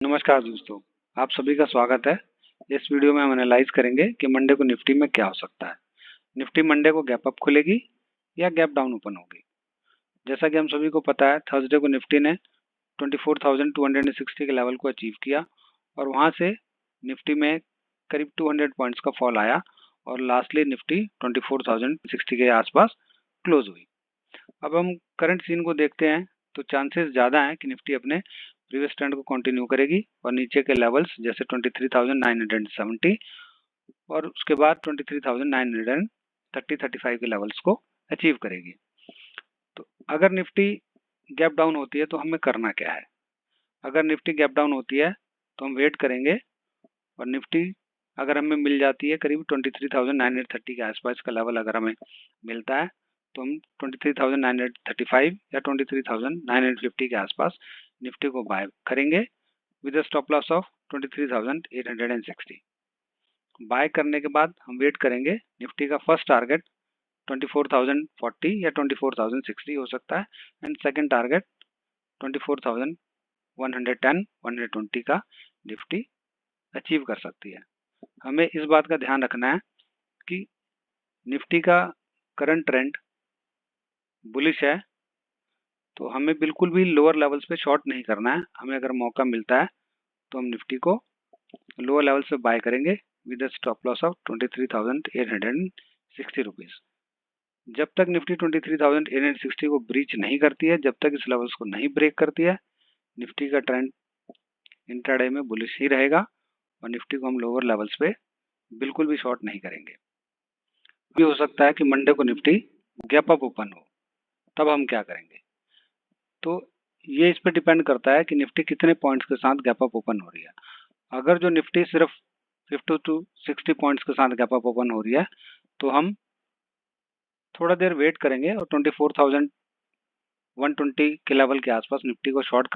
नमस्कार दोस्तों, आप सभी का स्वागत है। इस वीडियो में हम एनालाइज करेंगे कि मंडे को निफ्टी में क्या हो सकता है। निफ्टी मंडे को गैप अप खुलेगी या गैप डाउन ओपन होगी। जैसा कि हम सभी को पता है, थर्सडे को निफ्टी ने 24,260 के लेवल को अचीव किया और वहां से निफ्टी में करीब 200 पॉइंट्स का फॉल आया और लास्टली निफ्टी 24,060 के आसपास क्लोज हुई। अब हम करंट सीन को देखते हैं तो चांसेस ज़्यादा हैं कि निफ्टी अपने प्रीवियस ट्रेंड को कंटिन्यू करेगी और नीचे के लेवल्स जैसे 23,970 और उसके बाद 23,930-35 के लेवल्स को अचीव करेगी। तो अगर निफ्टी गैप डाउन होती है तो हमें करना क्या है। अगर निफ्टी गैप डाउन होती है तो हम वेट करेंगे और निफ्टी अगर हमें मिल जाती है करीब 23,930 के आसपास का लेवल अगर हमें मिलता है तो हम 23,935 या 23,950 के आसपास निफ्टी को बाय करेंगे with a stop loss of 23,860। Buy करने के बाद हम वेट करेंगे निफ्टी का फर्स्ट टारगेट 24,040 या 24,060 हो सकता है एंड सेकंड टारगेट 24,110 120 का निफ्टी अचीव कर सकती है। हमें इस बात का ध्यान रखना है कि निफ्टी का करंट ट्रेंड बुलिश है तो हमें बिल्कुल भी लोअर लेवल्स पे शॉर्ट नहीं करना है। हमें अगर मौका मिलता है तो हम निफ्टी को लोअर लेवल से बाय करेंगे with stop loss of 23,860 rupees. जब तक निफ्टी 23,860 को ब्रीच नहीं करती है, जब तक इस लेवल्स को नहीं ब्रेक करती है, निफ्टी का ट्रेंड इंट्राडे में बुलिश ही रहेगा और निफ्टी को हम लोअर लेवल्स पे बिल्कुल भी शॉर्ट नहीं करेंगे। भी हो सकता है कि मंडे को निफ्टी गैप अप ओपन हो, तब हम क्या करेंगे। तो ये इस पे डिपेंड करता है कि निफ्टी कितने पॉइंट्स के साथ गैप अप ओपन हो रही है। अगर जो निफ्टी सिर्फ 50 to 60 पॉइंट्स के साथ गैप अप ओपन हो रही है तो हम थोड़ा देर वेट करेंगे और 24,120 के लेवल के आसपास निफ्टी को शॉर्ट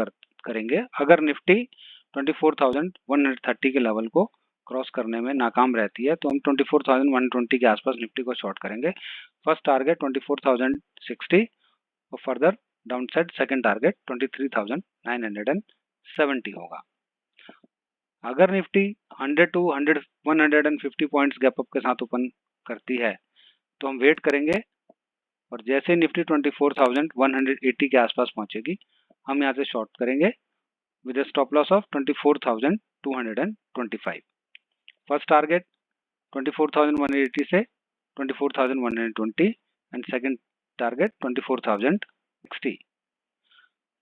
करेंगे। अगर निफ्टी 24,130 के लेवल को क्रॉस करने में नाकाम रहती है तो हम 24,120 के आसपास निफ्टी को शॉर्ट करेंगे। फर्स्ट टारगेट 24,060 और further down side second target 23,970 होगा। अगर Nifty 100 to 150 points gap up के साथ ओपन करती है तो हम वेट करेंगे और जैसे निफ्टी 24,180 के आसपास पहुंचेगी हम यहाँ से शॉर्ट करेंगे with stop loss of 24,225। First target 24,180 से 24,120 एंड सेकंड टारगेट 24,060।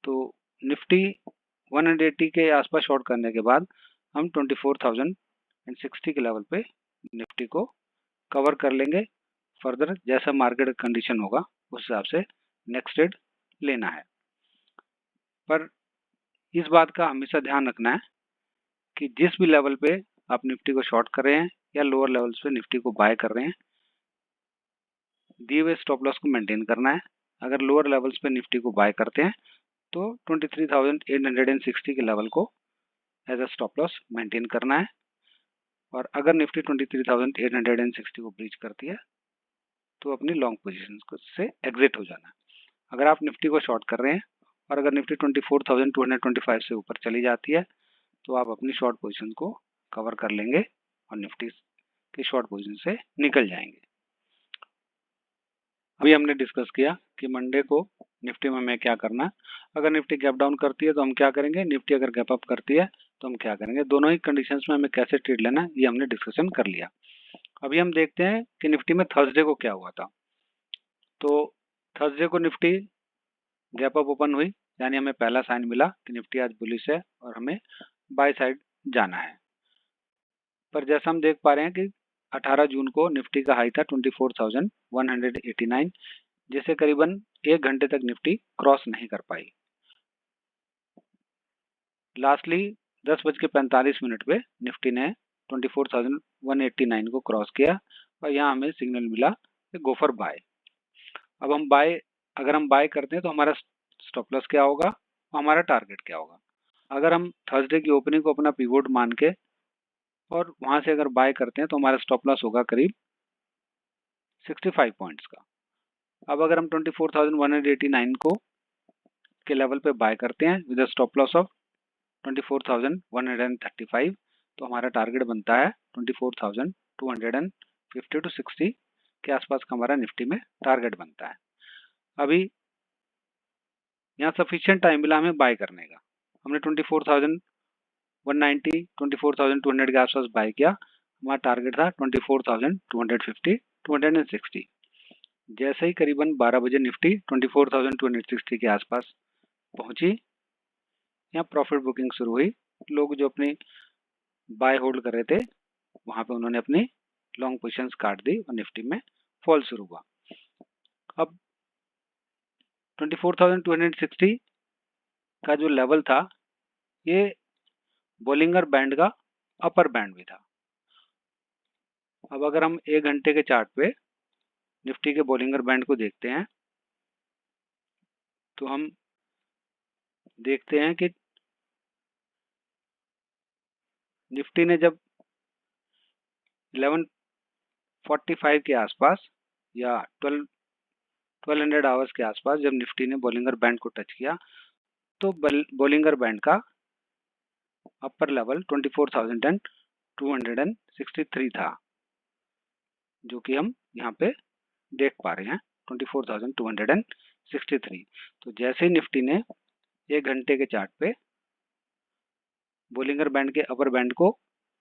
तो निफ्टी 180 के आसपास शॉर्ट करने के बाद हम 24,060 के लेवल पे निफ्टी को कवर कर लेंगे। फर्दर जैसा मार्केट कंडीशन होगा उस हिसाब से नेक्स्ट ट्रेड लेना है। पर इस बात का हमेशा ध्यान रखना है कि जिस भी लेवल पे आप निफ्टी को शॉर्ट कर रहे हैं या लोअर लेवल्स पे निफ्टी को बाय कर रहे हैं, दिए हुए स्टॉप लॉस को मेंटेन करना है। अगर लोअर लेवल्स पे निफ्टी को बाय करते हैं तो 23,860 के लेवल को as a stop loss maintain करना है और अगर निफ्टी 23,860 को ब्रीच करती है तो अपनी लॉन्ग पोजीशन से एग्जिट हो जाना है। अगर आप निफ्टी को शॉर्ट कर रहे हैं और अगर निफ्टी 24,225 से ऊपर चली जाती है तो आप अपनी शॉर्ट पोजीशन को कवर कर लेंगे और निफ्टी की शॉर्ट पोजीशन से निकल जाएंगे। अभी हमने डिस्कस किया कि मंडे को निफ्टी में हमें क्या करना है। अगर निफ्टी गैप डाउन करती है तो हम क्या करेंगे, निफ्टी अगर गैप अप करती है तो हम क्या करेंगे। दोनों ही कंडीशंस में हमें कैसे ट्रेड लेना है ये हमने डिस्कशन कर लिया। अभी हम देखते हैं कि निफ्टी में थर्सडे को क्या हुआ था। तो थर्सडे को निफ्टी गैप अप ओपन हुई, यानी हमें पहला साइन मिला कि निफ्टी आज बुलिश है और हमें बाय साइड जाना है। पर जैसा हम देख पा रहे हैं कि 18 जून को निफ्टी का हाई था 24,189, जिसे करीबन 1 घंटे तक निफ्टी क्रॉस नहीं कर पाई। लास्टली 10:45 पे निफ्टी ने 24,189 को क्रॉस किया और यहाँ हमें सिग्नल मिला कि गो फॉर बाय। अब हम अगर हम बाय करते हैं तो हमारा स्टॉप लॉस क्या होगा, हमारा टारगेट क्या होगा। अगर हम थर्सडे की ओपनिंग को अपना पिवोट मान के और वहां से अगर बाय करते हैं तो हमारा स्टॉप लॉस होगा करीब 65 पॉइंट्स का। अब अगर हम 24,189 को के लेवल पे बाय करते हैं विद स्टॉप लॉस ऑफ 24,135, तो हमारा टारगेट बनता है 24,250 टू 60 के आसपास का हमारा निफ्टी में टारगेट बनता है। अभी यहाँ सफिशिएंट टाइम मिला हमें बाय करने का। हमने 24,190, 24,200 के आसपास बाय किया। हमारा टारगेट था 24,250, 260। जैसे ही करीबन 12 बजे निफ्टी 24,260 के आसपास पहुंची, यहाँ प्रॉफिट बुकिंग शुरू हुई। लोग जो अपनी बाय होल्ड कर रहे थे वहां पे उन्होंने अपनी लॉन्ग पोजीशंस काट दी और निफ्टी में फॉल शुरू हुआ। अब 24,260 का जो लेवल था ये बोलिंगर बैंड का अपर बैंड भी था। अब अगर हम 1 घंटे के चार्ट पे निफ्टी के बोलिंगर बैंड को देखते हैं तो हम देखते हैं कि निफ्टी ने जब 1145 के आसपास या 1200 आवर्स के आसपास जब निफ्टी ने बोलिंगर बैंड को टच किया तो बोलिंगर बैंड का अपर लेवल 24,263 था, जो कि हम यहाँ पे देख पा रहे हैं 24,263। तो जैसे ही निफ्टी ने 1 घंटे के चार्ट पे बोलिंगर बैंड के अपर बैंड को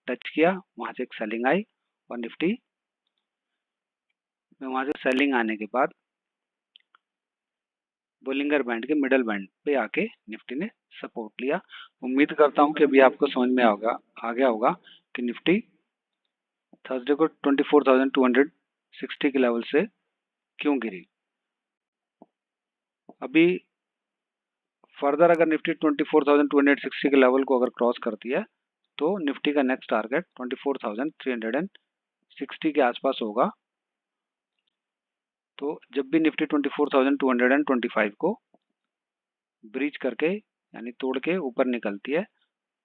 टच किया, वहां से एक सेलिंग आई और निफ्टी में वहां से सेलिंग आने के बाद बोलिंगर बैंड के मिडल बैंड पे आके निफ्टी ने सपोर्ट लिया। उम्मीद करता हूं कि अभी आपको समझ में आ गया होगा कि निफ्टी थर्सडे को 24,260 के लेवल से क्यों गिरी। अभी फर्दर अगर निफ्टी 24,260 के लेवल को अगर क्रॉस करती है तो निफ्टी का नेक्स्ट टारगेट 24,360 के आसपास होगा। तो जब भी निफ्टी 24,225 को ब्रीच करके यानी तोड़ के ऊपर निकलती है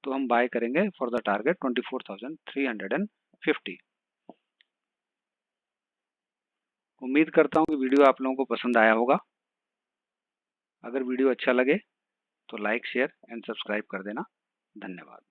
तो हम बाय करेंगे फॉर द टारगेट 24,350। उम्मीद करता हूँ कि वीडियो आप लोगों को पसंद आया होगा। अगर वीडियो अच्छा लगे तो लाइक, शेयर एंड सब्सक्राइब कर देना। धन्यवाद।